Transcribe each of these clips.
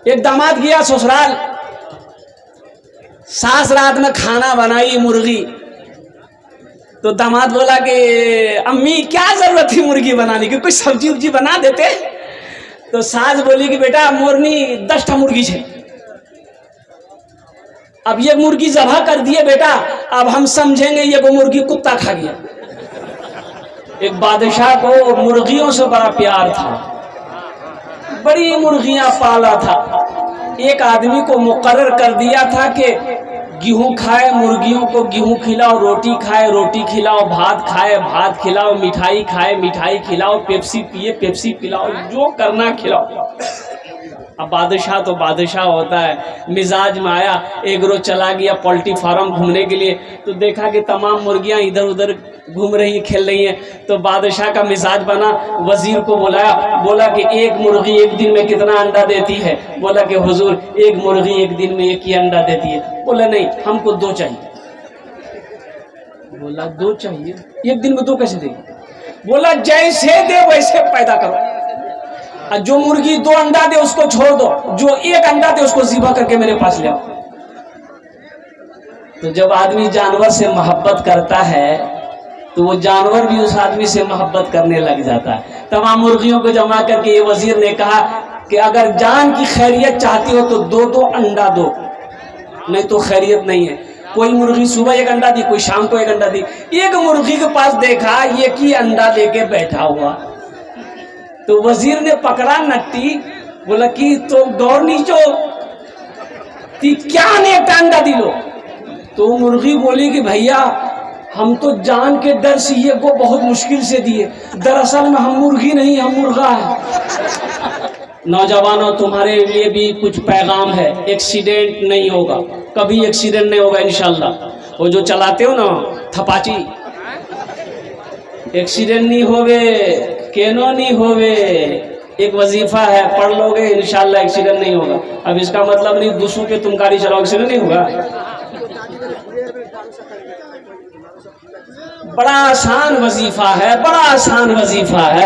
एक दामाद गया ससुराल, सास रात में खाना बनाई मुर्गी, तो दामाद बोला कि अम्मी क्या जरूरत थी मुर्गी बनाने की, कुछ सब्जी उब्जी बना देते। तो सास बोली कि बेटा मोरनी 10 मुर्गी है, अब ये मुर्गी ज़बह कर दिए बेटा, अब हम समझेंगे ये वो मुर्गी कुत्ता खा गया। एक बादशाह को मुर्गियों से बड़ा प्यार था, बड़ी मुर्गियां पाला था। एक आदमी को मुकर्रर कर दिया था कि गेहूं खाए, मुर्गियों को गेहूं खिलाओ, रोटी खाए रोटी खिलाओ, भात खाए भात खिलाओ, मिठाई खाए मिठाई खिलाओ, पेप्सी पिए पेप्सी पिलाओ, जो करना खिलाओ। अब बादशाह तो बादशाह होता है, मिजाज में आया। एक रोज चला गया पोल्ट्री फार्म घूमने के लिए, तो देखा कि तमाम मुर्गियां इधर उधर घूम रही खेल रही हैं। तो बादशाह का मिजाज बना, वजीर को बुलाया, बोला कि एक मुर्गी एक दिन में कितना अंडा देती है? बोला कि हुजूर एक मुर्गी एक दिन में एक ही अंडा देती है। बोला नहीं, हमको 2 चाहिए। बोला 2 चाहिए, एक दिन में 2 कैसे देगी? बोला जैसे दे वैसे पैदा करो, जो मुर्गी 2 अंडा दे उसको छोड़ दो, जो 1 अंडा दे उसको ज़िबा करके मेरे पास ले आओ। तो जब आदमी जानवर से मोहब्बत करता है तो वो जानवर भी उस आदमी से मोहब्बत करने लग जाता है। तमाम मुर्गियों को जमा करके ये वजीर ने कहा कि अगर जान की खैरियत चाहती हो तो 2-2 अंडा दो, नहीं तो खैरियत नहीं है। कोई मुर्गी सुबह 1 अंडा दी, कोई शाम को 1 अंडा दी। एक मुर्गी के पास देखा एक ही अंडा लेके बैठा हुआ, तो वजीर ने पकड़ा नट्टी, बोला कि तो दौड़ नीचो ती क्या ने अंडा दिलो। तो मुर्गी बोली कि भैया हम तो जान के डर से ये को बहुत मुश्किल से दिए, दरअसल में हम मुर्गी नहीं हम मुर्गा है। नौजवानों तुम्हारे लिए भी कुछ पैगाम है, एक्सीडेंट नहीं होगा, कभी एक्सीडेंट नहीं होगा इंशाल्लाह। वो जो चलाते हो ना थपाची, एक्सीडेंट नहीं होवे, केनो नहीं होवे, एक वजीफा है पढ़ लोगे इंशाल्लाह एक्सीडेंट नहीं होगा। अब इसका मतलब नहीं दूसरों पे तुम गाड़ी चलाओ एक्सीडेंट नहीं होगा। बड़ा आसान वजीफा है, बड़ा आसान वजीफा है,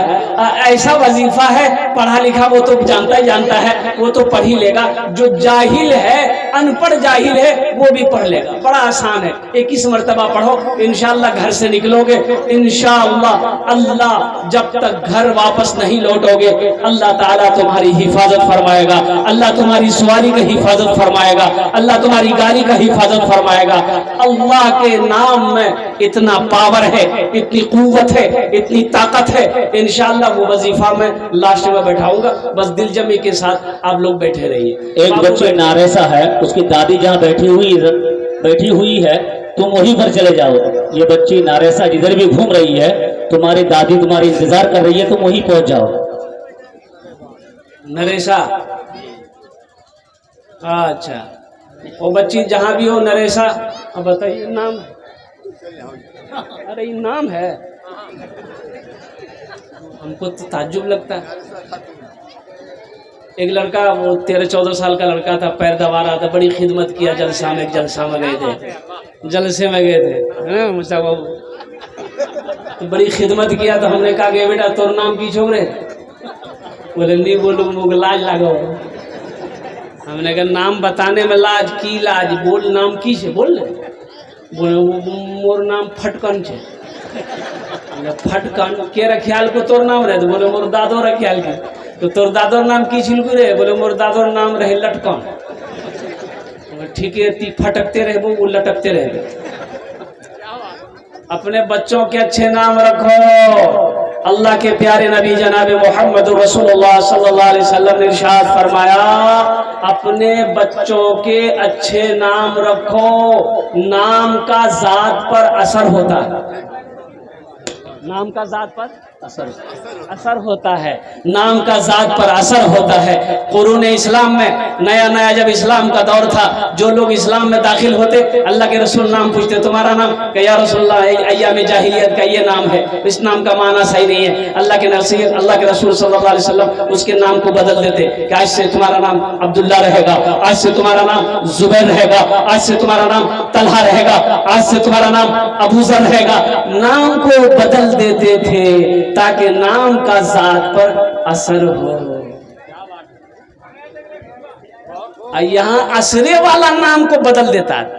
ऐसा वजीफा है पढ़ा लिखा वो तो जानता ही जानता है, वो तो पढ़ ही लेगा। जो जाहिल है, अनपढ़ जाहिल है, वो भी पढ़ लेगा। बड़ा आसान है, 21 मरतबा पढ़ो इंशाल्लाह घर से निकलोगे इंशाल्लाह। अल्लाह जब तक घर वापस नहीं लौटोगे अल्लाह ताला तुम्हारी हिफाजत फरमाएगा, अल्लाह तुम्हारी सवारी का हिफाजत फरमाएगा, अल्लाह तुम्हारी गाड़ी का हिफाजत फरमाएगा। अल्लाह के नाम में इतना पावर है, इतनी कुव्वत है, इतनी ताकत है। इंशाल्लाह वो वजीफा में लास्ट में बैठाऊंगा, बस दिल जमी के साथ आप लोग बैठे रहिए। एक बच्ची नारेसा है, उसकी दादी जहाँ बैठी हुई है तुम वहीं पर चले जाओ। ये बच्ची नारेसा जिधर भी घूम रही है, तुम्हारी दादी तुम्हारी इंतजार कर रही है, तुम वहीं पहुंच जाओ। नरेसा, अच्छा वो बच्ची जहाँ भी हो नरेसा, अब बताइए नाम। अरे ये नाम है, हमको तो ताज्जुब लगता है। एक लड़का, वो 13-14 साल का लड़का था, पैर दबा रहा था, बड़ी खिदमत किया। जलसा में गए थे, जलसे में गए थे मुझा बाबू, तो बड़ी खिदमत किया। तो हमने कहा कि बेटा तोर नाम की छोकरे? बोले नहीं बोलू मुझे लाज लागो। हमने कहा नाम बताने में लाज की लाज, बोल नाम की से बोल ले। बोले मोर नाम फटकन छे। फटकन के ख्याल को तोर नाम रहे? तो बोले मोर दादो रे ख्याल के। तो तोर दादोर नाम की छिलकू रे? बोले मोर दादोर नाम रहे लटकन। ठीक है, ती फटकते रहे वो लटकते रहे। अपने बच्चों के अच्छे नाम रखो। अल्लाह के प्यारे नबी जनाब मोहम्मद रसूलुल्लाह सल्लल्लाहु अलैहि वसल्लम ने इरशाद फरमाया, अपने बच्चों के अच्छे नाम रखो। नाम का जात पर असर होता है, नाम का जात पर असर होता है, नाम का जात पर असर होता है। कुरून इस्लाम में नया नया जब इस्लाम का दौर था, जो लोग इस्लाम में दाखिल होते अल्लाह के रसूल नाम पूछते, तुम्हारा नाम? कि या रसूलल्लाह अय्याम जाहिलियत का ये नाम है, इस नाम का माना सही नहीं है। अल्लाह के रसूल सल्लल्लाहु अलैहि वसल्लम उसके नाम को बदल देते कि आज से तुम्हारा नाम अब्दुल्ला रहेगा, आज से तुम्हारा नाम जुबैर रहेगा, आज से तुम्हारा नाम तलहा रहेगा, आज से तुम्हारा नाम अबू ज़र रहेगा। नाम को बदल देते थे ताकि नाम का जात पर असर हो। और यहाँ असरे वाला नाम को बदल देता है।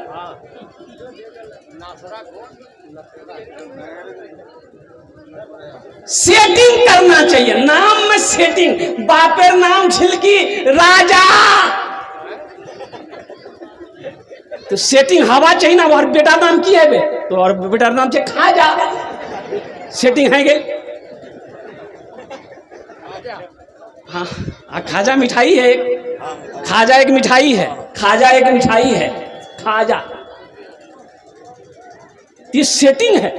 सेटिंग करना चाहिए नाम में, सेटिंग। बापेर नाम छिलकी राजा, तो सेटिंग हवा चाहिए ना। और बेटा नाम की है बे, तो और बेटा नाम से खाजा, सेटिंग है गई। हाँ खाजा मिठाई है एक, खाजा एक मिठाई है, खाजा एक मिठाई है, खाजा, ये सेटिंग है।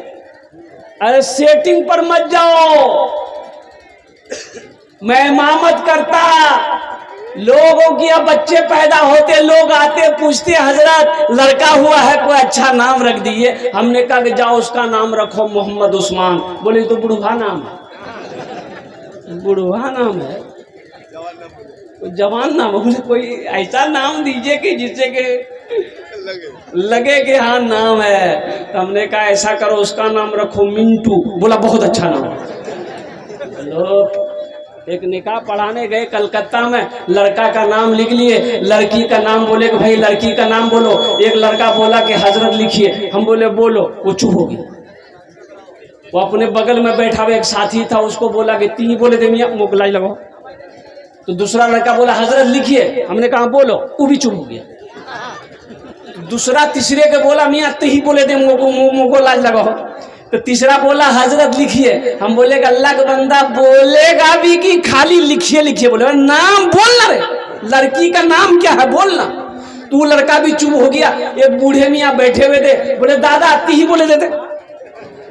अरे सेटिंग पर मत जाओ। मैं इमामत करता, लोगों की अब बच्चे पैदा होते, लोग आते पूछते हजरत लड़का हुआ है कोई अच्छा नाम रख दीजिए। हमने कहा कि जाओ उसका नाम रखो मोहम्मद उस्मान। बोले तो बुढ़वा नाम है, बुढ़वा नाम है, जवान नाम है। कोई ऐसा नाम दीजिए कि जिससे कि लगे कि हाँ नाम है। तो हमने कहा ऐसा करो उसका नाम रखो मिंटू। बोला बहुत अच्छा नाम। लोग एक निकाह पढ़ाने गए कलकत्ता में, लड़का का नाम लिख लिए, लड़की का नाम बोले कि भाई लड़की का नाम बोलो। एक लड़का बोला कि हजरत लिखिए। हम बोले बोलो, वो चुप हो गया। वो अपने बगल में बैठा हुआ एक साथी था, उसको बोला कि ती बोले दे मियाँ मोकलाई लगाओ। तो दूसरा लड़का बोला हजरत लिखिए। हमने कहा बोलो, वो भी चुप हो गया। दूसरा तीसरे के बोला मियाँ तही बोले दे मोको लाज लगाओ। तो तीसरा बोला हजरत लिखिए। हम बोले कि अल्लाह का बंदा बोलेगा भी कि खाली लिखिए लिखिए। बोले नाम बोलना रे, लड़की का नाम क्या है बोलना। तू लड़का भी चुप हो गया। एक बूढ़े मियाँ बैठे हुए थे, बोले दादा तही बोले देते।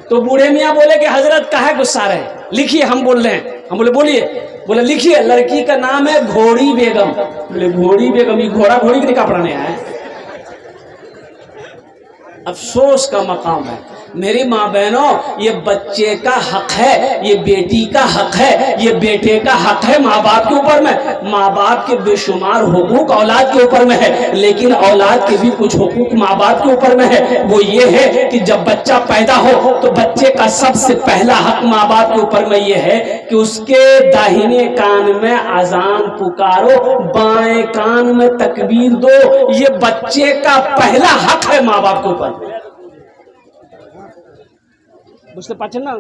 तो बूढ़े मियाँ बोले कि हजरत काहे गुस्सा रहे, लिखिए हम बोल रहे हैं। हम बोले बोलिए। बोले लिखिए लड़की का नाम है घोड़ी बेगम। बोले घोड़ी बेगम, ये घोड़ा घोड़ी के निकाह पढ़ाने आया है। अफसोस का मकाम है। मेरी माँ बहनों, ये बच्चे का हक है, ये बेटी का हक है, ये बेटे का हक है माँ बाप के ऊपर में। माँ बाप के बेशुमार हुकूक औलाद के ऊपर में है, लेकिन औलाद के भी कुछ हुकूक माँ बाप के ऊपर में है। वो ये है कि जब बच्चा पैदा हो तो बच्चे का सबसे पहला हक माँ बाप के ऊपर में ये है कि उसके दाहिने कान में अजान पुकारो, बाएं कान में तकबीर दो। ये बच्चे का पहला हक है माँ बाप के ऊपर। बुझते पाचन ना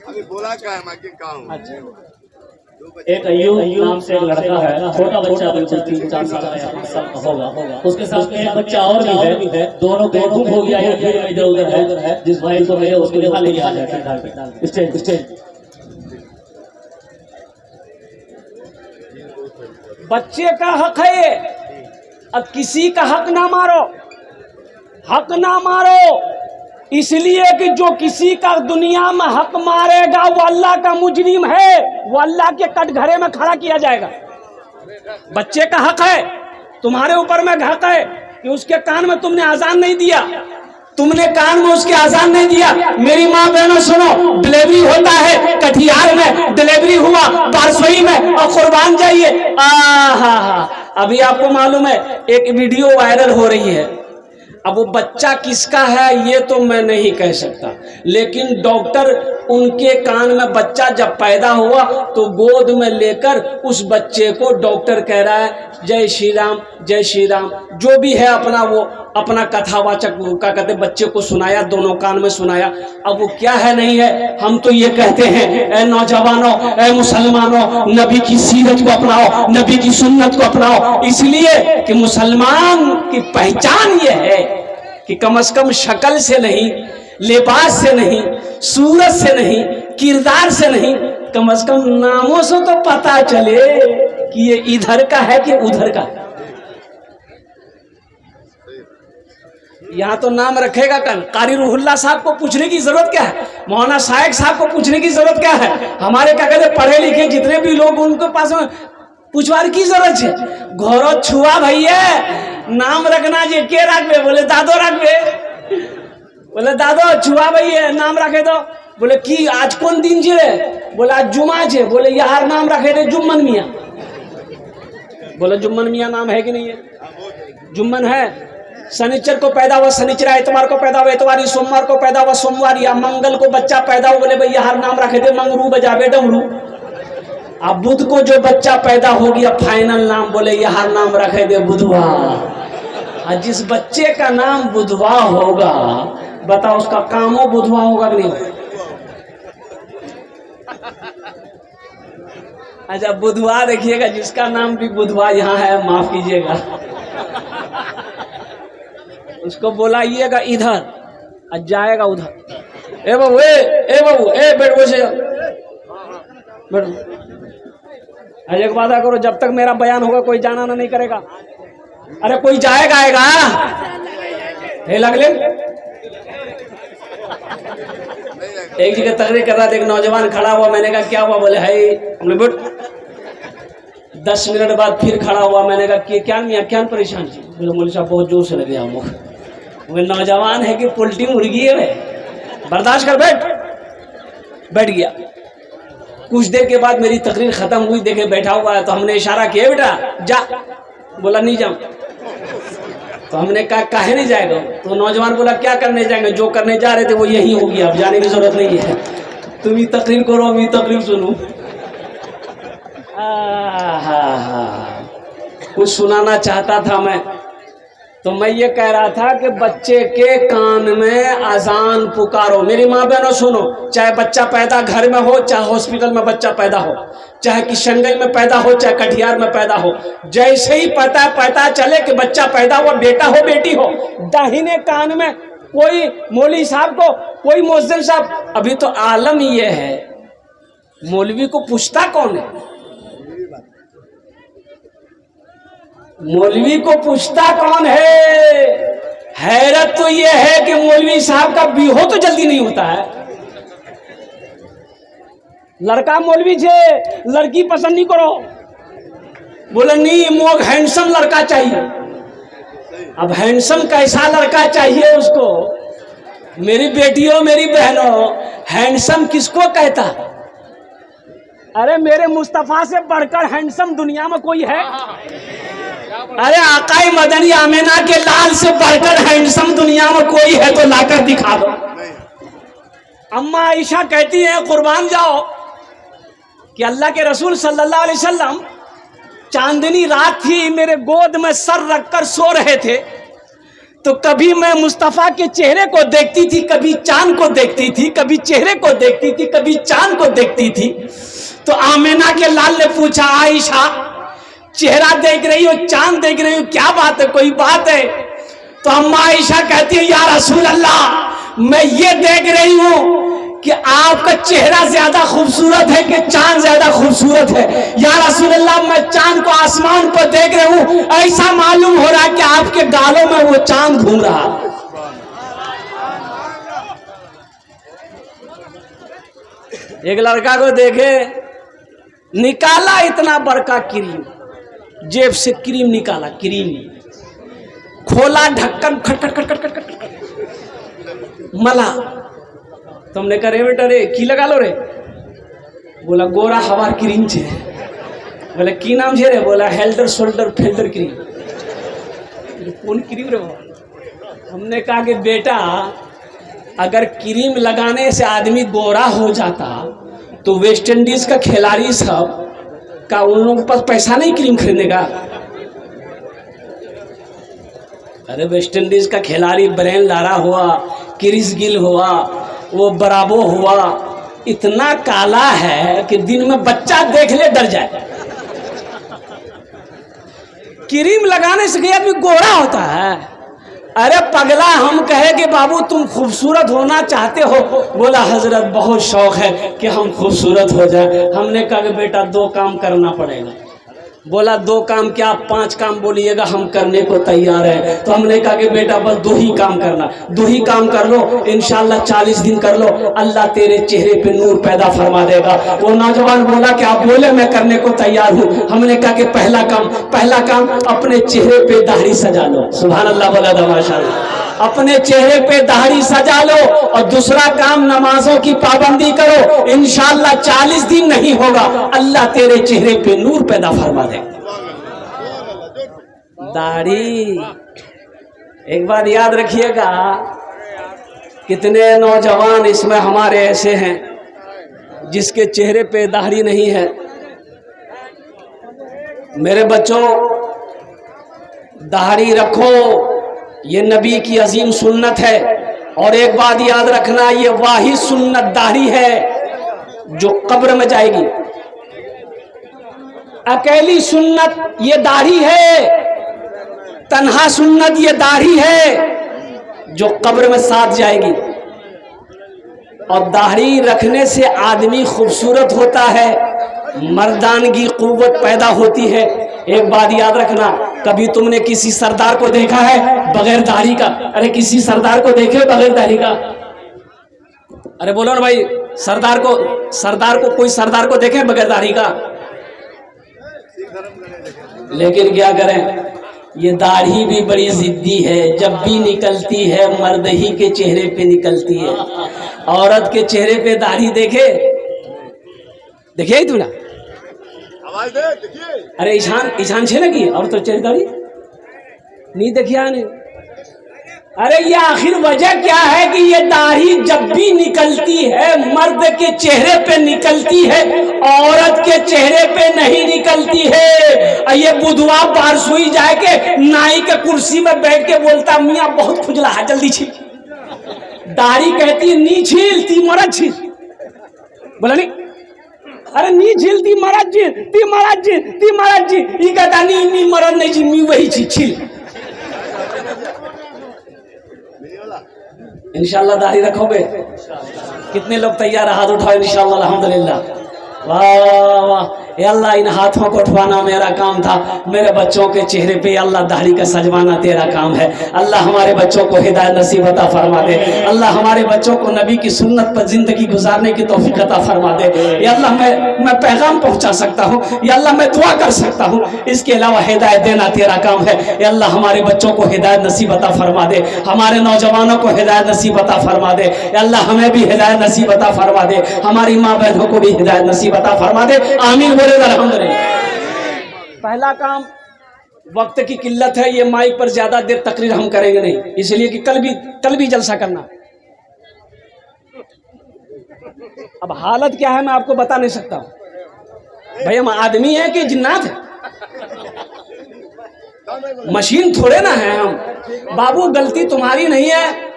अभी बोला क्या है मैं क्या हूँ। अच्छा एक अय्यूब नाम से एक लड़का है, छोटा बच्चा, बिल्कुल 3-4 साल का होगा। उसके साथ में एक बच्चा और भी है, दोनों को गुम हो गया है, फिर इधर उधर है। जिस भाई को मिले उसको लिखा ले गया स्टेज। बच्चे का हक है ये। अब किसी का हक ना मारो, हक ना मारो, इसलिए कि जो किसी का दुनिया में हक मारेगा वो अल्लाह का मुजरिम है, वो अल्लाह के कटघरे में खड़ा किया जाएगा। बच्चे का हक है, तुम्हारे ऊपर में हक है कि उसके कान में तुमने अजान नहीं दिया, तुमने कान में उसके अजान नहीं दिया। मेरी माँ बहनों सुनो, डिलीवरी होता है कटिहार में, डिलीवरी हुआ बारसोई में और कुर्बान जाइए। अभी आपको मालूम है एक वीडियो वायरल हो रही है। अब वो बच्चा किसका है ये तो मैं नहीं कह सकता, लेकिन डॉक्टर उनके कान में बच्चा जब पैदा हुआ तो गोद में लेकर उस बच्चे को डॉक्टर कह रहा है जय श्री राम जय श्री राम, जो भी है अपना वो अपना कथावाचक का कहते बच्चे को सुनाया, दोनों कान में सुनाया। अब वो क्या है नहीं है, हम तो ये कहते हैं ए नौजवानों, ए मुसलमानों, नबी की सीरत को अपनाओ, नबी की सुन्नत को अपनाओ। इसलिए कि मुसलमान की पहचान ये है कि कम से कम शक्ल से नहीं, लिबास से नहीं, सूरत से नहीं, किरदार से नहीं, कम से कम नामों से तो पता चले कि ये इधर का है कि उधर का। यहाँ तो नाम रखेगा कल, कारी रूहुल्लाह साहब को पूछने की जरूरत क्या है, मौलाना शाइक साहब को पूछने की जरूरत क्या है, हमारे क्या कहते पढ़े लिखे जितने भी लोग उनके पास में पूछवार की जरूरत है। घोरो छुआ भैया नाम रखना जे के रखबे, बोले दादो रखबे, बोले दादो छुआ भैया नाम रखे दो। बोले की आज कौन दिन जे, बोले आज जुमा छे, बोले यार नाम रखे थे जुम्मन मियाँ। बोले जुम्मन मियाँ नाम है कि नहीं है, जुम्मन है। शनिचर को पैदा हुआ शनिचरा, इतवार को पैदा हुआ इतवारी, सोमवार को पैदा हुआ सोमवार, या मंगल को बच्चा पैदा हुआ, बोले भैया हर नाम रखे थे मंगरू बजावे डमरू। अब बुध को जो बच्चा पैदा हो गया फाइनल नाम बोले यह नाम रखे दे बुधवा। और जिस बच्चे का नाम बुधवा होगा बताओ उसका कामो बुधवा होगा कि नहीं? अच्छा बुधवा देखिएगा, जिसका नाम भी बुधवा यहाँ है माफ कीजिएगा, उसको बोलाइएगा इधर और जाएगा उधर। ए बाबू ए बाबू ए बैठ बसे बैठ। आज एक वादा करो, जब तक मेरा बयान होगा कोई जाना ना नहीं करेगा। अरे कोई जाएगा आएगा हे लगले। एक जगह तकरीर कर रहा था, एक नौजवान खड़ा हुआ, मैंने कहा क्या हुआ? बोले है हमने बैठ। 10 मिनट बाद फिर खड़ा हुआ, मैंने कहा कि क्या मियाँ क्या परेशान थी? बोले मौलवी साहब बहुत जोर से लगे हम। वो नौजवान है कि पोल्ट्री मुर्गी है, बर्दाश्त कर बैठ गया। कुछ देर के बाद मेरी तकरीर खत्म हुई, देखे बैठा हुआ है तो हमने इशारा किया बेटा जा। बोला नहीं जाऊं। तो हमने कहा काहे नहीं जाएगा? तो नौजवान बोला क्या करने जाएंगे? जो करने जा रहे थे वो यही हो गया, अब जाने की जरूरत नहीं है, तुम ही तकरीर करो अभी तकरीर सुनो। कुछ सुनाना चाहता था मैं, तो मैं ये कह रहा था कि बच्चे के कान में अजान पुकारो। मेरी माँ बहनों सुनो, चाहे बच्चा पैदा घर में हो, चाहे हॉस्पिटल में बच्चा पैदा हो, चाहे किशनगंज में पैदा हो, चाहे कटिहार में पैदा हो, जैसे ही पता चले कि बच्चा पैदा हुआ, बेटा हो बेटी हो, दाहिने कान में कोई मौलवी साहब को, कोई मुअज्जिन साहब, अभी तो आलम ये है मौलवी को पूछता कौन है? मौलवी को पूछता कौन है? हैरत तो यह है कि मौलवी साहब का बिहो तो जल्दी नहीं होता है। लड़का मौलवी छे, लड़की पसंद नहीं करो, बोले नहीं मोग हैंडसम लड़का चाहिए। अब हैंडसम कैसा लड़का चाहिए उसको? मेरी बेटियों मेरी बहनों, हैंडसम किसको कहता है? अरे मेरे मुस्तफा से बढ़कर हैंडसम दुनिया में कोई है? अरे आकाई मदनी आमिना के लाल से बढ़कर हैंडसम दुनिया में कोई है तो लाकर दिखा दो। अम्मा आयशा कहती है कुर्बान जाओ कि अल्लाह के रसूल सल्लल्लाहु अलैहि वसल्लम चांदनी रात थी, मेरे गोद में सर रखकर सो रहे थे, तो कभी मैं मुस्तफ़ा के चेहरे को देखती थी, कभी चांद को देखती थी, कभी चेहरे को देखती थी, कभी चांद को देखती थी। तो आमिना के लाल ने पूछा आयशा चेहरा देख रही हो, चांद देख रही हो, क्या बात है, कोई बात है? तो अम्मा आयशा कहती है या रसूल अल्लाह, मैं ये देख रही हूं कि आपका चेहरा ज्यादा खूबसूरत है कि चांद ज्यादा खूबसूरत है? या रसूल अल्लाह, मैं चांद को आसमान पर देख रही हूं, ऐसा मालूम हो रहा है कि आपके गालों में वो चांद घूम रहा। एक लड़का को देखे, निकाला इतना बड़का क्रीम, जेब से क्रीम निकाला, क्रीम खोला, ढक्कन खट खट खट खट खट खट मला। तुमने कहा रे बेटा रे की लगा लो रे? बोला गोरा हवार क्रीम छे। बोले की नाम छे रे? बोला हेल्डर शोल्डर फेल्डर क्रीम। कौन क्रीम रे? हमने कहा कि बेटा अगर क्रीम लगाने से आदमी गोरा हो जाता तो वेस्ट इंडीज का खिलाड़ी सब का उन लोगों के पास पैसा नहीं क्रीम खरीदने का? अरे वेस्ट इंडीज का खिलाड़ी ब्रेन लारा हुआ, क्रिस गिल हुआ, वो बराबो हुआ, इतना काला है कि दिन में बच्चा देख ले डर जाए। क्रीम लगाने से आदमी गोरा होता है? अरे पगला, हम कहे कि बाबू तुम खूबसूरत होना चाहते हो? बोला हजरत बहुत शौक है कि हम खूबसूरत हो जाए। हमने कहा कि बेटा 2 काम करना पड़ेगा। बोला 2 काम क्या? 5 काम बोलिएगा, हम करने को तैयार है। तो हमने कहा कि बेटा बस 2 ही काम करना, 2 ही काम कर लो, इंशाल्लाह 40 दिन कर लो, अल्लाह तेरे चेहरे पे नूर पैदा फरमा देगा। वो नौजवान बोला कि आप बोले मैं करने को तैयार हूँ। हमने कहा कि पहला काम अपने चेहरे पे दाढ़ी सजा लो। सुभान अल्लाह, बोला था माशाअल्लाह। अपने चेहरे पे दाढ़ी सजा लो। और दूसरा काम नमाजों की पाबंदी करो, इंशाल्लाह 40 दिन नहीं होगा, अल्लाह तेरे चेहरे पे नूर पैदा फरमा दे। दाढ़ी एक बात याद रखिएगा, कितने नौजवान इसमें हमारे ऐसे हैं जिसके चेहरे पे दाढ़ी नहीं है, मेरे बच्चों, दाढ़ी रखो, ये नबी की अजीम सुन्नत है। और एक बात याद रखना, ये वाही सुन्नत दाढ़ी है जो कब्र में जाएगी। अकेली सुन्नत ये दाढ़ी है, तन्हा सुन्नत ये दाढ़ी है जो कब्र में साथ जाएगी। और दाढ़ी रखने से आदमी खूबसूरत होता है, मर्दानगी कुव्वत पैदा होती है। एक बात याद रखना, कभी तुमने किसी सरदार को देखा है बगैर दाढ़ी का? अरे किसी सरदार को देखे बगैर दाढ़ी का? अरे बोलो ना भाई, सरदार को कोई सरदार को देखे बगैर दाढ़ी का? लेकिन क्या करें, ये दाढ़ी भी बड़ी जिद्दी है। जब भी निकलती है मर्द ही के चेहरे पे निकलती है। औरत के चेहरे पे दाढ़ी देखे तू ना? आवाज दे, देखिए। अरे ईशान छे लगी और तो चेहरे दाढ़ी नहीं देखिया ने। अरे ये आखिर वजह क्या है कि ये दाढ़ी जब भी निकलती है मर्द के चेहरे पे निकलती है, औरत के चेहरे पे नहीं निकलती है। ये बुधवा बारसुई जाके नाई के कुर्सी में बैठ के बोलता, मियाँ बहुत खुजला है, जल्दी छील। दाढ़ी कहती है नी छील, ती मरद छील। बोला नहीं? अरे नी छील, ती मरद छील, ती मरद छील, ती मरद छील। ये कहता नी मरद नहीं छील, मी वही छील। इंशाल्लाह दाढ़ी रखोगे? कितने लोग तैयार? हाथ उठाओ इंशाल्लाह। अल्हम्दुलिल्लाह, वाह वाह। या अल्लाह, इन हाथों को उठवाना मेरा काम था, मेरे बच्चों के चेहरे पे अल्लाह दाढ़ी का सजवाना तेरा काम है। अल्लाह हमारे बच्चों को हिदायत नसीब अता फरमा दे। अल्लाह हमारे बच्चों को नबी की सुन्नत पर जिंदगी गुजारने की तौफीक अता फरमा दे। या अल्लाह, मैं पैगाम पहुंचा सकता हूँ, या अल्लाह मैं दुआ कर सकता हूँ, इसके अलावा हिदायत देना तेरा काम है। या अल्लाह हमारे बच्चों को हिदायत नसीब अता फरमा दे, हमारे नौजवानों को हिदायत नसीब अता फरमा दे। या अल्लाह हमें भी हिदायत नसीब अता फरमा दे, हमारी माँ बहनों को भी हिदायत नसीब अता फरमा दे। आमीन बोले अल्हम्दुलिल्लाह। पहला काम, वक्त की किल्लत है, ये माइक पर ज्यादा देर तकरीर हम करेंगे नहीं, इसलिए कि कल भी जलसा करना। अब हालत क्या है मैं आपको बता नहीं सकता हूं भाई, हम आदमी हैं कि जिन्नात है? मशीन थोड़े ना है हम। बाबू गलती तुम्हारी नहीं है,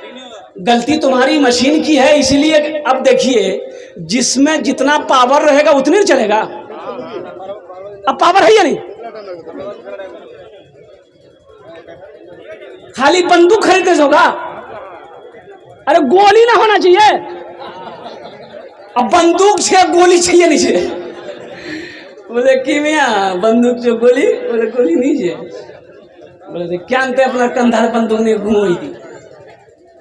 गलती तुम्हारी मशीन की है। इसलिए अब देखिए, जिसमें जितना पावर रहेगा उतने चलेगा। अब पावर है या नहीं? खाली बंदूक खरीदने से होगा? अरे गोली ना होना चाहिए। अब बंदूक से गोली चाहिए नहीं चाहिए? बोले कि मियाँ बंदूक जो गोली, बोले गोली नहीं चाहिए। बोले क्या अंत अपना कंधार बंदूक ने घूमोई थी।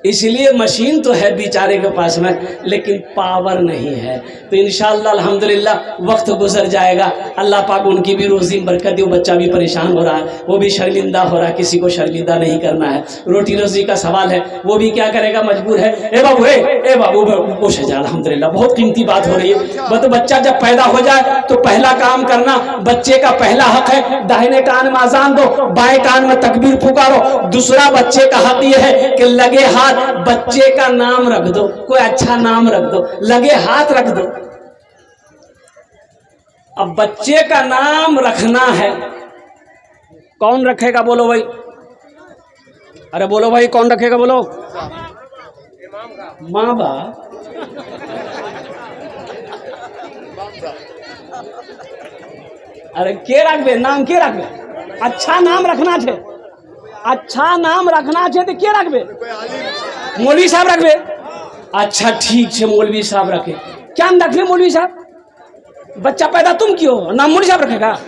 इसलिए मशीन तो है बेचारे के पास में, लेकिन पावर नहीं है। तो इंशाअल्लाह अल्हम्दुलिल्लाह वक्त गुजर जाएगा। अल्लाह पाक उनकी भी रोजी बरकत दे। वो बच्चा भी परेशान हो रहा है, वो भी शर्मिंदा हो रहा है। किसी को शर्मिंदा नहीं करना है, रोटी रोजी का सवाल है, वो भी क्या करेगा, मजबूर है। ए बाबू खुश है जा, अल्हम्दुलिल्लाह बहुत कीमती बात हो रही है। तो बच्चा जब पैदा हो जाए तो पहला काम करना, बच्चे का पहला हक है दाहिने कान में अजान दो, बाएं कान में तकबीर पुकारो। दूसरा बच्चे का हक यह है कि लगे हाथ बच्चे का नाम रख दो, कोई अच्छा नाम रख दो, लगे हाथ रख दो। अब बच्चे का नाम रखना है, कौन रखेगा बोलो भाई? अरे बोलो भाई, कौन रखेगा बोलो? माँ बाप। अरे के रखबे नाम, के रखबे? अच्छा नाम रखना छे, अच्छा नाम रखना छे तो के रखबे? मौलवी साहब रखबे। अच्छा ठीक है, मौलवी साहब रखे। क्या नाम रखे मौलवी साहब? बच्चा पैदा तुम क्यों, नाम मौलवी साहब रखेगा?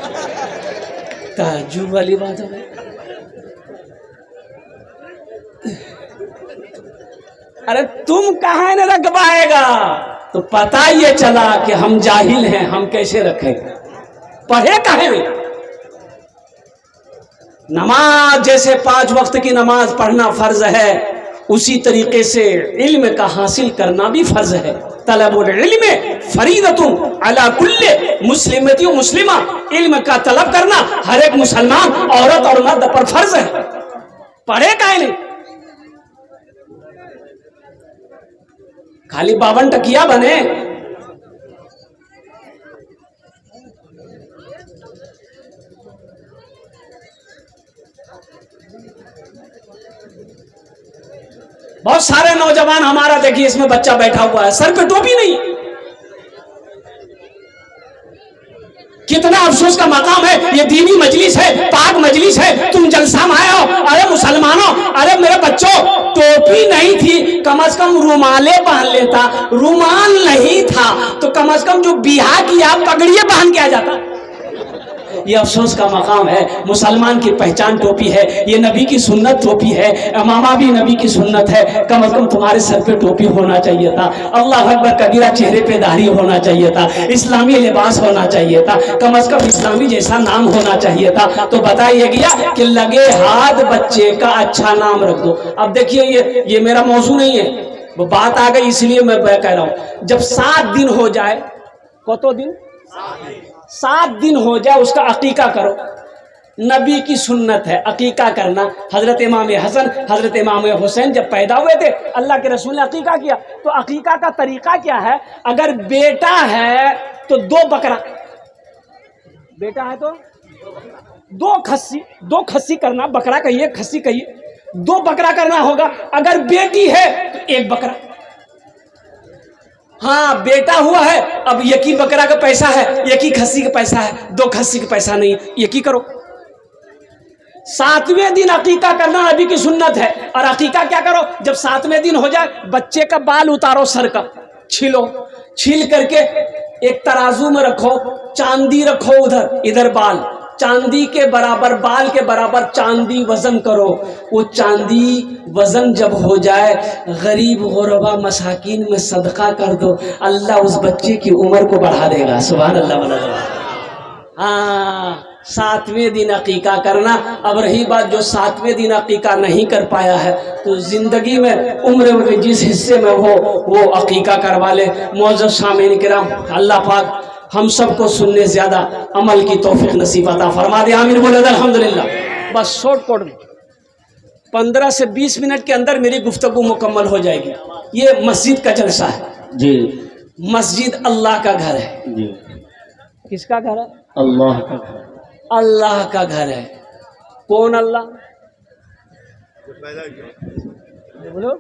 ताज्जुब वाली बात है। अरे तुम कहाँ न रखवाएगा? तो पता ये चला कि हम जाहिल हैं, हम कैसे रखें? पढ़े काहे में? नमाज जैसे 5 वक्त की नमाज पढ़ना फर्ज है, उसी तरीके से इल्म का हासिल करना भी फर्ज है। तलबुल इल्म फरीदतुन अला कुल्ले मुस्लिमती व मुस्लिमा। इल्म का तलब करना हर एक मुसलमान औरत और मर्द पर फर्ज है। पढ़े काहे नहीं? खाली 52 टकिया बने। बहुत सारे नौजवान हमारा देखिए इसमें बच्चा बैठा हुआ है, सर पे टोपी नहीं। कितना अफसोस का मकाम है। ये दीनी मजलिस है, पाक मजलिस है, तुम जलसा में आए हो। अरे मुसलमानों, अरे मेरे बच्चों, टोपी नहीं थी, कम से कम रुमाले पहन लेता। रुमाल नहीं था तो कम से कम जो बिहा किया पगड़िए पहन के आ जाता। ये अफसोस का मकाम है। मुसलमान की पहचान टोपी है, ये नबी की सुन्नत टोपी है, इमामा भी नबी की सुन्नत है। कम से कम तुम्हारे सर पे टोपी होना चाहिए था। अल्लाह अकबर कबीरा, चेहरे पे दाढ़ी होना चाहिए था, इस्लामी लिबास होना चाहिए था, कम से कम इस्लामी जैसा नाम होना चाहिए था। तो बताइए गया कि लगे हाथ बच्चे का अच्छा नाम रख दो। अब देखिए ये मेरा मौजू नहीं है, वो बात आ गई इसलिए मैं कह रहा हूं। जब 7 दिन हो जाए, कतो दिन, 7 दिन हो जाए, उसका अकीका करो। नबी की सुन्नत है अकीका करना। हजरत इमाम हसन, हजरत इमाम हुसैन जब पैदा हुए थे, अल्लाह के रसूल ने अकीका किया। तो अकीका का तरीका क्या है? अगर बेटा है तो 2 बकरा, बेटा है तो 2 खस्सी करना, बकरा कहिए खस्सी कहिए, 2 बकरा करना होगा। अगर बेटी है तो 1 बकरा। हाँ, बेटा हुआ है, अब एक ही बकरा का पैसा है, एक ही खस्सी का पैसा है, 2 खस्सी का पैसा नहीं, एक ही करो। 7वें दिन अकीका करना नबी की सुन्नत है। और अकीका क्या करो? जब 7वें दिन हो जाए, बच्चे का बाल उतारो, सर का छीलो, छील करके एक तराजू में रखो, चांदी रखो, इधर बाल, चांदी के बराबर, बाल के बराबर चांदी वजन करो। वो चांदी वजन जब हो जाए, गरीब गुरबा मसाकिन में सदका कर दो, अल्लाह उस बच्चे की उम्र को बढ़ा देगा। सुभान अल्लाह। हाँ, 7वें दिन अकीका करना। अब रही बात जो 7वें दिन अकीका नहीं कर पाया है, तो जिंदगी में उम्र में जिस हिस्से में हो वो अकीका करवा ले। मौजूद सामीन किराम, अल्लाह पाक हम सबको सुनने से ज्यादा अमल की तौफीक नसीब अता फरमा दे। आमीन बोले अल्हम्दुलिल्लाह। बस शॉर्ट कोड में 15 से 20 मिनट के अंदर मेरी गुफ्तगू मुकम्मल हो जाएगी। ये मस्जिद का जलसा है जी। मस्जिद अल्लाह का घर है जी। किसका घर है? अल्लाह का घर। अल्लाह का घर है। कौन अल्लाह? बोलो।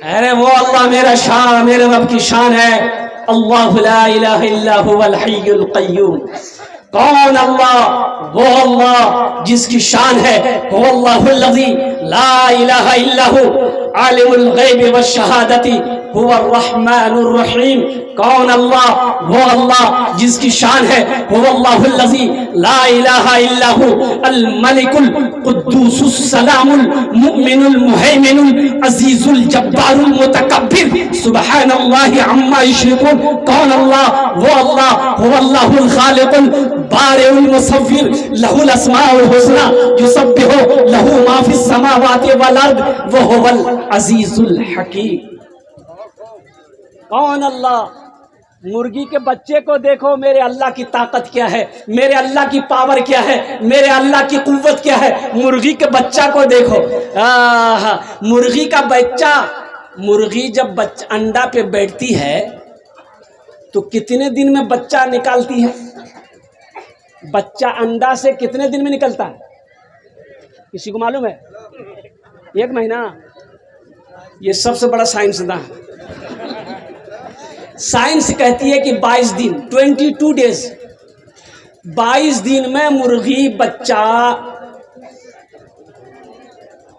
अरे वो अल्लाह मेरा शान, मेरे रब की शान है। अल्लाह ला इलाहा इल्ला हुवल हय्युल क़य्यूम। कौन अल्लाह? वो अल्लाह जिसकी शान है, वो अल्लाहुल्लज़ी ला इलाहा इल्ला हु आलिमुल ग़ैबि वश्शहादति हुवर रहमानुर रहीम। कौन अल्लाह? वो अल्लाह जिसकी शान है, वो अल्लाहुल्लज़ी ला इलाहा इल्ला हु अल मलिकुल कुद्दूसुस सलामुल मुमिनुल मुहैमिनुल अजीजुल जब्बारुल मुतकब्बिर सुब्हानल्लाहि अम्मा युश्रिकून। कौन अल्लाह? वो अल्लाह हुवा अल्लाहुल खालिकुल बारिउल मुसव्विर लहुल अस्माउल हुस्ना युसब्बिहु लहु मा फिस समावाति वल अर्द व हुवल अजीजुल हकीम। कौन अल्लाह? मुर्गी के बच्चे को देखो, मेरे अल्लाह की ताकत क्या है, मेरे अल्लाह की पावर क्या है, मेरे अल्लाह की कुव्वत क्या है। मुर्गी के बच्चा को देखो। मुर्गी का बच्चा, मुर्गी जब अंडा पे बैठती है तो कितने दिन में बच्चा निकालती है? बच्चा अंडा से कितने दिन में निकलता है? किसी को मालूम है? 1 महीना। ये सबसे बड़ा साइंसदान है। साइंस कहती है कि 22 दिन, 22 डेज, 22 दिन में मुर्गी बच्चा,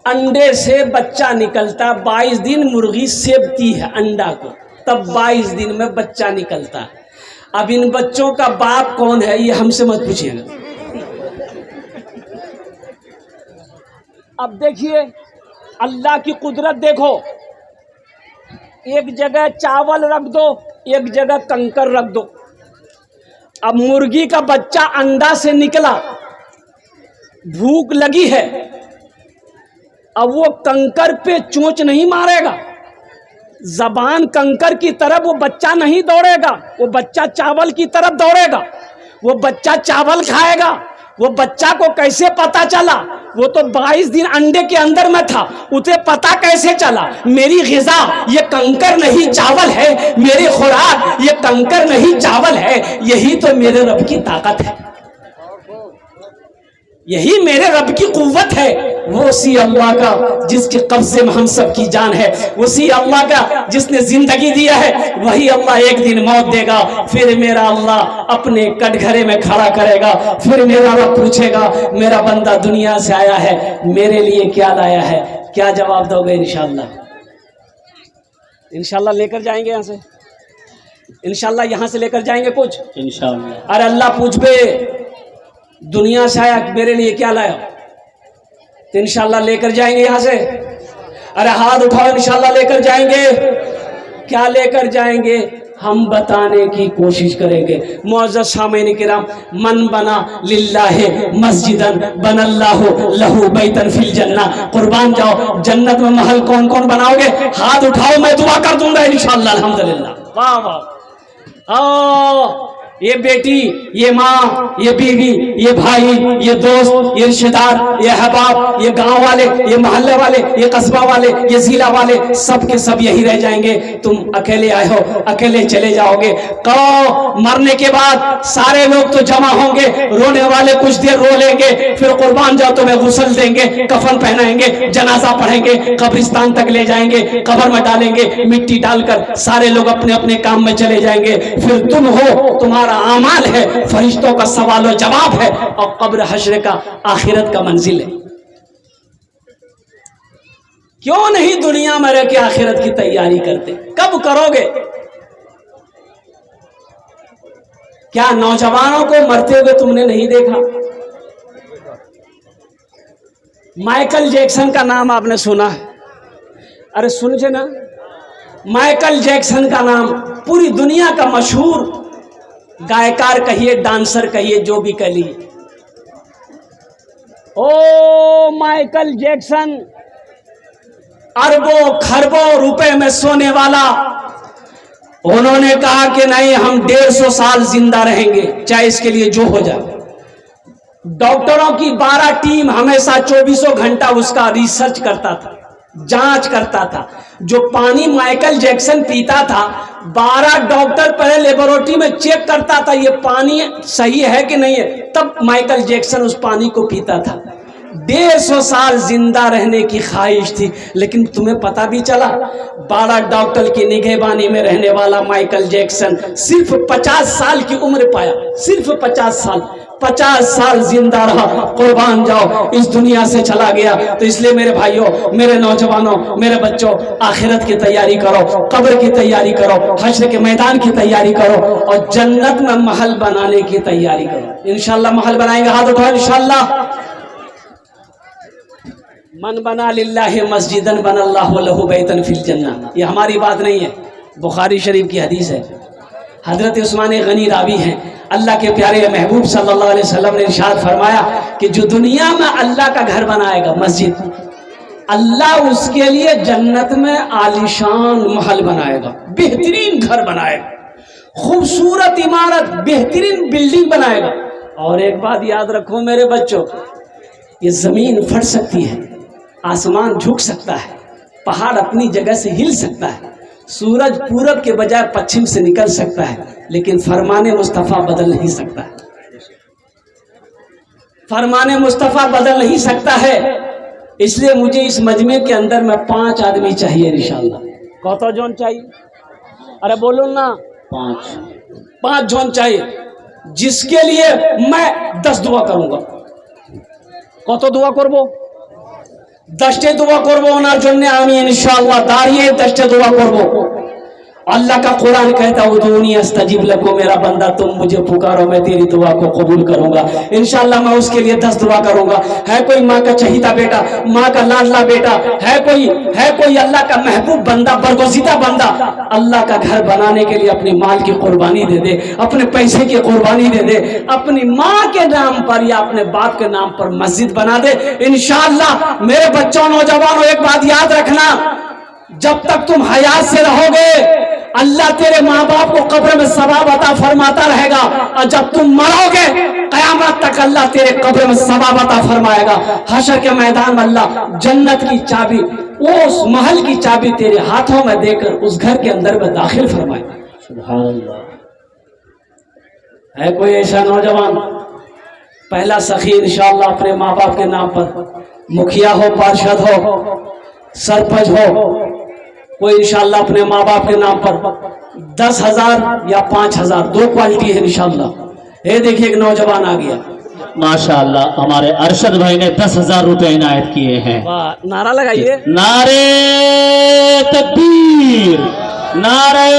अंडे से बच्चा निकलता। 22 दिन मुर्गी सेवती है अंडा को, तब 22 दिन में बच्चा निकलता है। अब इन बच्चों का बाप कौन है ये हमसे मत पूछिएगा। अब देखिए अल्लाह की कुदरत देखो। एक जगह चावल रख दो, एक जगह कंकर रख दो। अब मुर्गी का बच्चा अंडा से निकला, भूख लगी है, अब वो कंकर पे चोंच नहीं मारेगा, जबान कंकर की तरफ वो बच्चा नहीं दौड़ेगा, वो बच्चा चावल की तरफ दौड़ेगा, वो बच्चा चावल खाएगा। वो बच्चा को कैसे पता चला? वो तो 22 दिन अंडे के अंदर में था, उसे पता कैसे चला? मेरी ग़िज़ा ये कंकर नहीं चावल है, मेरी खुराक ये कंकर नहीं चावल है। यही तो मेरे रब की ताकत है। यही मेरे रब की कुव्वत है। वो उसी अल्लाह का जिसके कब्जे में हम सब की जान है, उसी अल्लाह का जिसने जिंदगी दिया है, वही अल्लाह एक दिन मौत देगा। फिर मेरा अल्लाह अपने कटघरे में खड़ा करेगा। फिर मेरा रब पूछेगा, मेरा बंदा दुनिया से आया है, मेरे लिए क्या लाया है? क्या जवाब दोगे? इंशाअल्लाह, इंशाअल्लाह लेकर जाएंगे यहाँ से, इंशाअल्लाह यहाँ से लेकर जाएंगे कुछ इंशाअल्लाह। अरे अल्लाह पूछ बे, दुनिया से आया, मेरे लिए क्या लाया? तो इंशाअल्लाह लेकर जाएंगे यहाँ से। अरे हाथ उठाओ, इंशाअल्लाह लेकर जाएंगे। क्या लेकर जाएंगे? हम बताने की कोशिश करेंगे। मुअज़्ज़ज़ सामीन किराम, मन बना लिल्लाहि मस्जिदन बनल्लाहु लहू बैतन फिल जन्ना। कुर्बान जाओ, जन्नत में महल कौन कौन बनाओगे? हाथ उठाओ, मैं दुआ कर दूंगा इंशाअल्लाह। अल्हम्दुलिल्लाह, वाह वाह। आओ, ये बेटी, ये माँ, ये बीवी, ये भाई, ये दोस्त, ये रिश्तेदार, ये अहबाब, ये गांव वाले, ये मोहल्ले वाले, ये कस्बा वाले, ये जिला वाले, सब के सब यही रह जाएंगे। तुम अकेले आए हो, अकेले चले जाओगे। कहो मरने के बाद सारे लोग तो जमा होंगे, रोने वाले कुछ देर रो लेंगे, फिर कुर्बान जाओ तुम्हें गुस्ल देंगे, कफन पहनाएंगे, जनाजा पढ़ेंगे, कब्रिस्तान तक ले जाएंगे, कब्र में डालेंगे, मिट्टी डालकर सारे लोग अपने अपने काम में चले जाएंगे। फिर तुम हो, तुम्हारा आमाल है, फरिश्तों का सवाल और जवाब है, और कब्र हश्र का आखिरत का मंजिल है। क्यों नहीं दुनिया में रह के आखिरत की तैयारी करते? कब करोगे? क्या नौजवानों को मरते हुए तुमने नहीं देखा? माइकल जैक्सन का नाम आपने सुना है? अरे सुनचे ना, माइकल जैक्सन का नाम पूरी दुनिया का मशहूर गायकार कहिए, डांसर कहिए, जो भी कहिए। ओ माइकल जैक्सन अरबों खरबों रुपए में सोने वाला, उन्होंने कहा कि नहीं, हम 150 साल जिंदा रहेंगे, चाहे इसके लिए जो हो जाए। डॉक्टरों की 12 टीम हमेशा 24 घंटा उसका रिसर्च करता था, जांच करता था। जो पानी माइकल जैक्सन पीता था, 12 डॉक्टर पहले लेबोरेटरी में चेक करता था ये पानी सही है कि नहीं है, तब माइकल जैक्सन उस पानी को पीता था। 150 साल जिंदा रहने की ख्वाहिश थी, लेकिन तुम्हें पता भी चला 12 डॉक्टर की निगहबानी में रहने वाला माइकल जैक्सन सिर्फ 50 साल की उम्र पाया, सिर्फ 50 साल जिंदा रहा, कुर्बान जाओ, इस दुनिया से चला गया। तो इसलिए मेरे भाइयों, मेरे नौजवानों, मेरे बच्चों, आखिरत की तैयारी करो, कब्र की तैयारी करो, हश्र के मैदान की तैयारी करो, और जन्नत में महल बनाने की तैयारी करो। इंशाअल्लाह महल बनाएंगे, हाथ उठाओ इंशाअल्लाह। मन बना लिल्लाहि मस्जिदन बनल्लाहु लहू बैतन फिल जन्ना। ये हमारी बात नहीं है, बुखारी शरीफ की हदीस है। हजरत उस्मान गनी रावी हैं, अल्लाह के प्यारे महबूब सल्लल्लाहु अलैहि वसल्लम ने इरशाद फरमाया कि जो दुनिया में अल्लाह का घर बनाएगा, मस्जिद, अल्लाह उसके लिए जन्नत में आलीशान महल बनाएगा, बेहतरीन घर बनाएगा, खूबसूरत इमारत, बेहतरीन बिल्डिंग बनाएगा। और एक बात याद रखो मेरे बच्चों, ये जमीन फट सकती है, आसमान झुक सकता है, पहाड़ अपनी जगह से हिल सकता है, सूरज पूरब के बजाय पश्चिम से निकल सकता है, लेकिन फरमाने मुस्तफ़ा बदल नहीं सकता है। फरमाने मुस्तफ़ा बदल नहीं सकता है। इसलिए मुझे इस मजमे के अंदर में 5 आदमी चाहिए इंशाअल्लाह। कौतो जोन चाहिए? अरे बोलो ना, 5 जोन चाहिए, जिसके लिए मैं 10 दुआ करूंगा। कौतो दुआ करबो? 10टे दुआ करबो, ओनार जन्ने आमी इंशाअल्लाह दाঁড়িয়ে 10टे दुआ करबो। अल्लाह का कुरान कहता है उदूनी अस्तजिब लको, मेरा बंदा तुम मुझे पुकारो, मैं तेरी दुआ को कबूल करूंगा। इंशाअल्लाह मैं उसके लिए 10 दुआ करूंगा। है कोई माँ का चहीता बेटा, माँ का लाडला बेटा, है कोई अल्लाह का महबूब बंदा, बरगुज़ीदा बंदा, अल्लाह का घर बनाने के लिए अपने माल की कुर्बानी दे दे, अपने पैसे की कुर्बानी दे दे, अपनी माँ के नाम पर या अपने बाप के नाम पर मस्जिद बना दे। इंशाअल्लाह मेरे बच्चों, नौजवानों, एक बात याद रखना, जब तक तुम हयात से रहोगे अल्लाह तेरे माँ बाप को कब्र में सवाब अता फरमाता रहेगा, और जब तुम मरोगे कयामत तक अल्लाह तेरे कब्र में सवाब अता फरमाएगा। हशर के मैदान में अल्लाह जन्नत की चाबी, उस महल की चाबी तेरे हाथों में देकर उस घर के अंदर में दाखिल फरमाएगा। सुभान अल्लाह। है कोई ऐसा नौजवान? पहला सखी इंशाअल्लाह अपने माँ बाप के नाम पर, मुखिया हो, पार्षद हो, सरपंच हो, कोई इंशाअल्लाह अपने माँ बाप के नाम पर 10,000 या 5,000, 2 क्वालिटी है इंशाअल्लाह। ये देखिए एक नौजवान आ गया, माशाअल्लाह हमारे अरशद भाई ने 10,000 रुपए इनायत किए हैं। वाह, नारा लगाइए, नारे तकबीर, नारे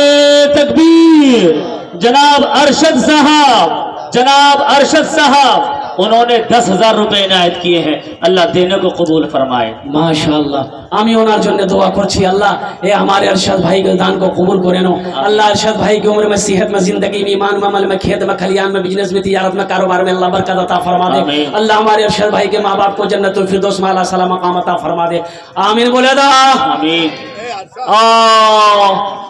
तकबीर। जनाब अरशद साहब, जनाब अरशद साहब, उन्होंने 10,000 रुपए इनायत किए हैं। अल्लाह देने को कबूल फरमाए। माशाअल्लाह। आमी ओनार जन्ने दुआ करছি আল্লাহ এ हमारे अरशद भाई के दान को कबूल करे नो। अल्लाह अरशद भाई की उम्र में, सेहत में, जिंदगी में, ईमान में, अमल में, खेत में, खलियान में, बिजनेस में, तिजारत में, कारोबार में अल्लाह बरकत अता फरमा दे। अल्लाह हमारे अरशद भाई के माँ बाप को जन्नतुल फिरदौस में आला सलाम मकाम अता फरमा दे। आमीन बोले दा आमीन।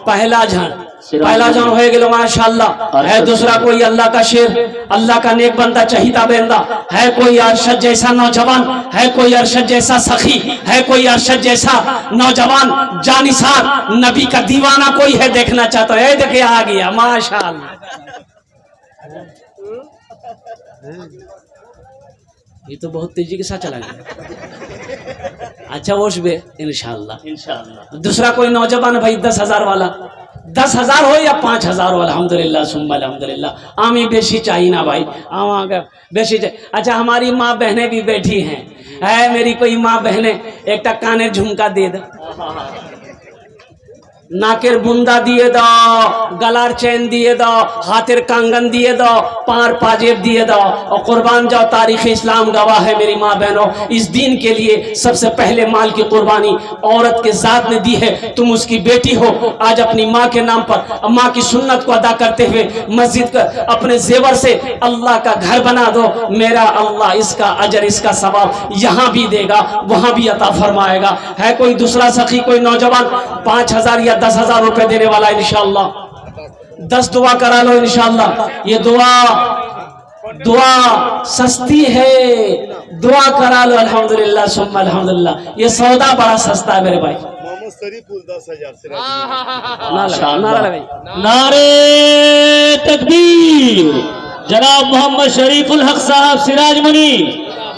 पहला जन हो गए माशाअल्लाह है। दूसरा कोई अल्लाह का शेर, अल्लाह का नेक बंदा, चहीता बंदा है, कोई अरशद जैसा नौजवान है, कोई अरशद जैसा सखी है, कोई अरशद जैसा नौजवान जानिसार नबी का दीवाना कोई है, देखना चाहता है। देखिए आ गया माशाअल्लाह। ये तो बहुत तेजी के साथ चला गया। अच्छा वो इंशाअल्लाह इंशाअल्लाह। दूसरा कोई नौजवान भाई 10,000 वाला, 10,000 हो या 5,000 हो, अल्हम्दुलिल्लाह सुम्मा अल्हम्दुलिल्लाह। आमी बेशी चाहिए ना भाई, आवा बेशी चाहिए। अच्छा हमारी माँ बहनें भी बैठी हैं, है मेरी कोई माँ बहनें एक काने झुमका दे दो, नाकेर बुंदा दिए दो, गलार चैन दिए दो, हाथेर कांगन दिए दो, पार पाजेब दिए दो, और कुर्बान जाओ। तारीख इस्लाम गवाह है मेरी माँ बहनों, इस दीन के लिए सबसे पहले माल की कुर्बानी औरत के जात ने दी है। तुम उसकी बेटी हो, आज अपनी माँ के नाम पर माँ की सुन्नत को अदा करते हुए मस्जिद का अपने जेवर से अल्लाह का घर बना दो। मेरा अल्लाह इसका अजर, इसका सवाब यहाँ भी देगा, वहाँ भी अता फरमाएगा। है कोई दूसरा सखी, कोई नौजवान 5,000 या 10,000 रुपए देने वाला इंशाअल्लाह। 10 दुआ करा लो इंशाअल्लाह। ये दुआ सस्ती है, दुआ करा लो अल्हम्दुलिल्लाह सुम्मा अल्हम्दुलिल्लाह। ये सौदा बड़ा सस्ता है मेरे भाई। मोहम्मद शरीफुल 10,000 से नारा लगाइए, नारे तकबीर। जनाब मोहम्मद शरीफुल हक साहब सिराज मुनी,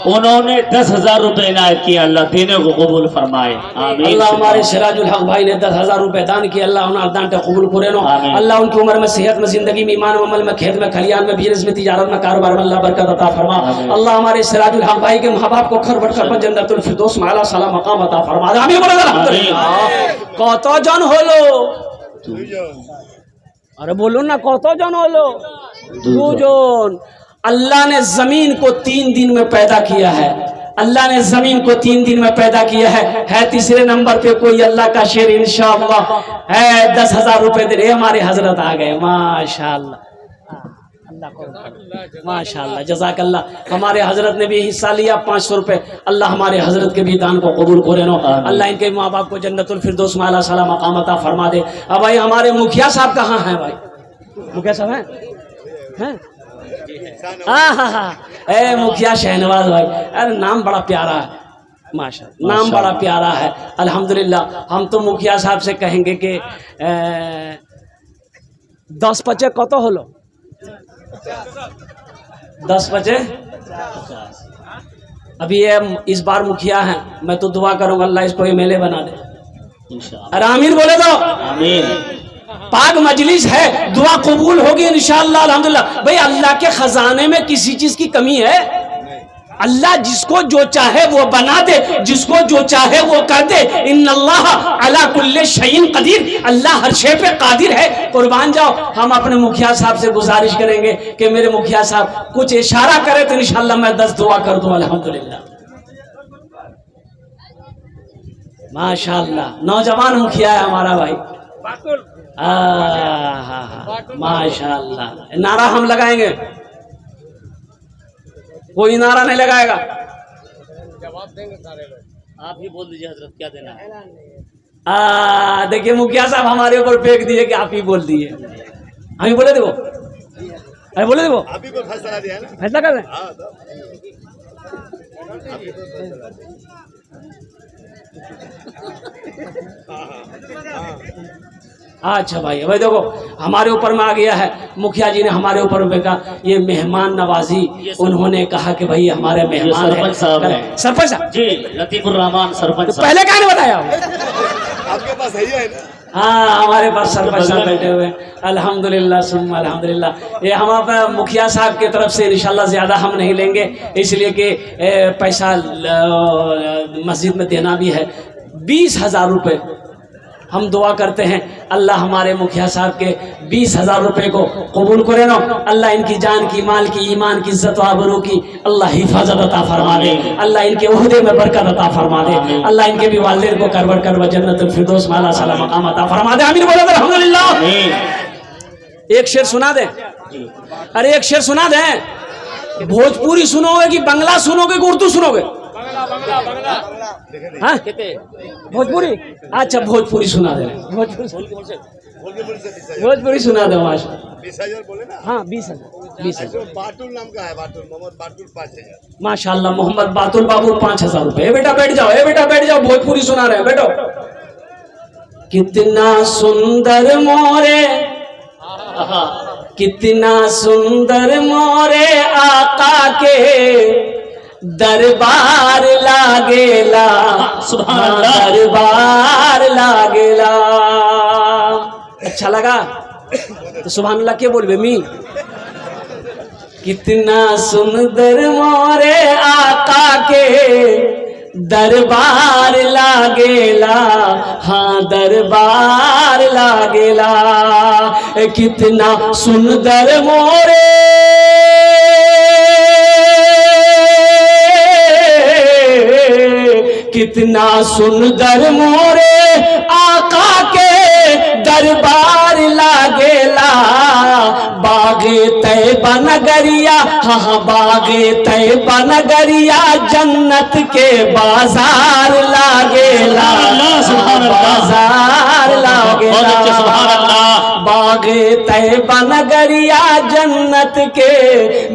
उन्होंने 10,000 रुपए इनायत किया। अल्लाह देने को कबूल फरमाए। आमीन। अल्लाह हमारे सिराजुल हक भाई ने 10,000 रुपए दान किया। अल्लाह उन्हें दान का कबूल करे नो। अल्लाह उनकी उम्र में, सेहत में, जिंदगी में, ईमान में, अमल में, खेत में, खलियान में, बिजनेस में, तिजारत में, कारोबार में अल्लाह बरकत अता फरमा। अल्लाह हमारे सिराजुल हक भाई के माँ बाप को खर बट कर जन्नतुल फिरदौस में आला सलाम मकाम अता फरमा। आमीन बोलो अल्हम्दुलिल्लाह। कत जन हलो, अरे बोलो ना, कत जन हलो? 2 जन। अल्लाह ने जमीन को 3 दिन में पैदा किया है। अल्लाह ने जमीन को 3 दिन में पैदा किया है। तीसरे नंबर पे कोई अल्लाह का शेर इंशाअल्लाह है। 10,000 रुपए दे रहे हमारे हजरत आ गए माशाअल्लाह। अल्लाह को माशाअल्लाह जज़ाकल्लाह। हमारे हजरत ने भी हिस्सा लिया 500 रुपए। अल्लाह हमारे हजरत के भी दान को कबूल करे नो। अल्लाह इनके माँ बाप को जन्नतुल फिरदौस में आला सलाम मकाम अता फरमा दे। अब भाई हमारे मुखिया साहब कहाँ हैं भाई? मुखिया साहब हैं? हाँ, मुखिया शहनवाज भाई, अरे नाम बड़ा प्यारा है माशाअल्लाह, नाम बड़ा प्यारा है अल्हम्दुलिल्लाह। हम तो मुखिया साहब से कहेंगे कि 10 पचे कत हलो? 10 पचे। अभी ये इस बार मुखिया हैं, मैं तो दुआ करूंगा अल्लाह इसको MLA बना दे। अरे आमीन बोले दो। आमीन। पाक मजलिस है, दुआ कबूल होगी इंशाअल्लाह अल्हम्दुलिल्लाह। भाई अल्लाह के खजाने में किसी चीज की कमी है? अल्लाह जिसको जो चाहे वो बना दे, जिसको जो चाहे वो कर दे। इन्नल्लाह अला कुल्ले शैइन कदीर, अल्लाह हर शे पे कादिर है। कुर्बान जाओ। हम अपने मुखिया साहब से गुजारिश करेंगे कि मेरे मुखिया साहब कुछ इशारा करे तो इंशाअल्लाह मैं 10 दुआ कर दूं अल्हम्दुलिल्लाह। माशाअल्लाह नौजवान मुखिया है हमारा भाई। माशाअल्लाह। नारा हम लगाएंगे, कोई नारा नहीं लगाएगा। जवाब देंगे सारे लोग। आप ही बोल दीजिए हजरत क्या देना है। देखिए मुखिया साहब हमारे ऊपर फेंक दिए कि आप ही बोल दिए। हम ही बोले थे वो, अरे बोले थे वो, आप ही को फैसला दिया ना, फैसला कर रहे हैं। अच्छा भाई, भाई देखो हमारे ऊपर में आ गया है, मुखिया जी ने हमारे ऊपर में कहा ये मेहमान नवाजी, उन्होंने कहा कि भाई हमारे मेहमान सरपंच साहब हैं। सरपंच साहब जी, लतीफुर रहमान सरपंच तो साहब। पहले क्या नहीं बताया? आपके पास है ना? हाँ, हमारे पास सरपंच साहब बैठे हुए हैं। अल्हम्दुलिल्लाह सुम्मा अल्हम्दुलिल्लाह। ये हम अपना मुखिया साहब की तरफ से इंशाल्लाह ज़्यादा हम नहीं लेंगे, इसलिए कि पैसा मस्जिद में देना भी है। 20,000 रुपये हम दुआ करते हैं, अल्लाह हमारे मुखिया साहब के 20,000 रुपये को कबूल करे ना। अल्लाह इनकी जान की, माल की, ईमान की, इज्जत व आबरू की अल्लाह हिफाजत अता फरमा दे। अल्लाह इनके ओहदे में बरकत अता फरमा दे। अल्लाह इनके भी वालिदैन को करवर करवर जन्नतुल फिरदौस में आला साला मकाम अता फरमा दे। आमीन बोलो अल्हम्दुलिल्लाह। एक शेर सुना दे। अरे एक शेर सुना दे। भोजपुरी सुनोगे कि बांग्ला सुनोगे कि उर्दू सुनोगे? हाँ? भोजपुरी। अच्छा भोजपुरी सुना दे। भोजपुरी सुना दो माशा। 20,000 बोले ना? हाँ 20,000। 20,000 बाटुल नाम का है, बाटुल मोहम्मद बाटुल 5,000। माशाल्लाह। मोहम्मद बातुल बाबू 5,000 रुपए। ए बेटा बैठ जाओ, ए बेटा बैठ जाओ, भोजपुरी सुना रहे हैं, बैठो। कितना सुंदर मोरे, कितना सुंदर मोरे आका के दरबार लागेला, सुभान अल्लाह। दरबार लागेला। अच्छा लगा तो सुभान अल्लाह क्या बोलबे मी? कितना सुंदर मोरे आका के दरबार लागेला, हाँ दरबार लागेला। कितना सुंदर मोरे कितना सुंदर मोरे आका के दरबार लागेला। बागे तैबा नगरिया, हाँ बागे तैबा नगरिया जन्नत के बाजार लागेला, बाजार लागेला। बागे तैबा नगरिया जन्नत के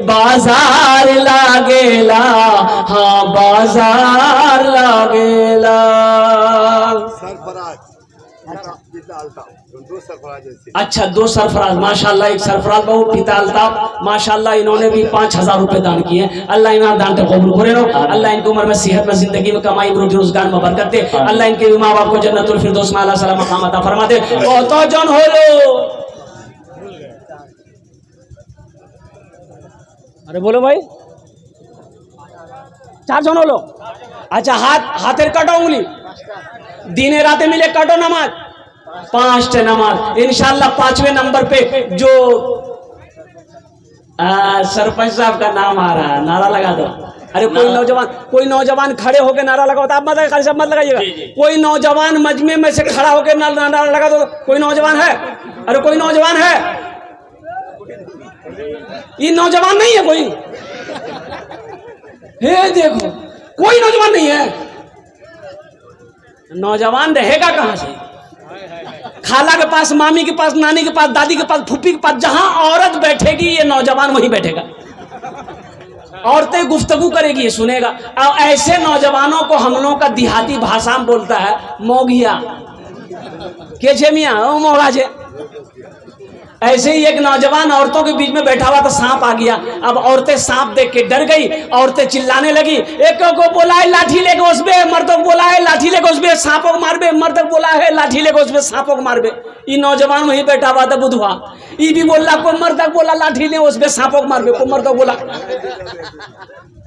बाजार लागेला, हाँ बाजार लागेला। सरफराज पिता अल्ताफ, 2 सरफराज ऐसे। अच्छा 2 सरफराज माशाल्लाह। एक सरफराज बाबू पिता अल्ताफ माशाल्लाह, इन्होंने भी 5,000 रुपए दान किए। अल्लाह इन्हें दान को कबूल करे नो। अल्लाह इनकी उम्र में सेहत में, जिंदगी में, कमाई में, रोजी रोजगार में बरकत दे। अल्लाह इनके माँ बाप को जन्नतुल फिरदौस में आला साला मकाम अता फरमा दे। तो जन हो लो। अरे बोलो भाई, 4 जन होलो। अच्छा हाथेर काटो उंगली, दिने राते मिले काटो नमाज, 5 नमाज इंशाल्लाह। 5वें नंबर पे जो सरपंच साहब का नाम आ रहा है, नारा लगा दो। अरे कोई नौजवान खड़े होकर नारा लगाओ। आप मत खाली सब मत लगाइएगा। कोई नौजवान मजमे में से खड़ा होकर नारा लगा दो। कोई नौजवान है? अरे कोई नौजवान है? ये नौजवान नहीं है कोई? हे देखो कोई नौजवान नहीं है। नौजवान रहेगा कहां से? खाला के पास, मामी के पास, नानी के पास, दादी के पास, फूफी के पास, जहां औरत बैठेगी ये नौजवान वहीं बैठेगा। औरतें गुफ्तगू करेगी ये सुनेगा। और ऐसे नौजवानों को हम लोगों का देहाती भाषा में बोलता है मोगिया। के छे मियाँ ओ मोगा छे। ऐसे ही एक नौजवान औरतों के बीच में बैठा हुआ तो सांप आ गया। अब औरतें सांप देख के डर गई, औरतें चिल्लाने लगी। एक को बोला है लाठी लेके उसबे, मर्दों को बोला है लाठी लेके उसबे सांपों को मारबे, मर्द को बोला है लाठी लेके उसबे सांपों को मारबे। ये नौजवान वहीं बैठा हुआ था बुधवा, ये भी बोला को मर्द को बोला लाठी ले उसबे सांपों को मारबे, को मर्द को बोला।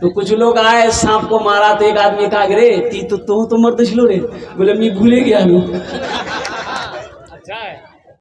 तो कुछ लोग आए, सांप को मारा तो एक आदमी कहा रे ती तो मर्द छिलो रे। बोले मैं भूले गया हूँ।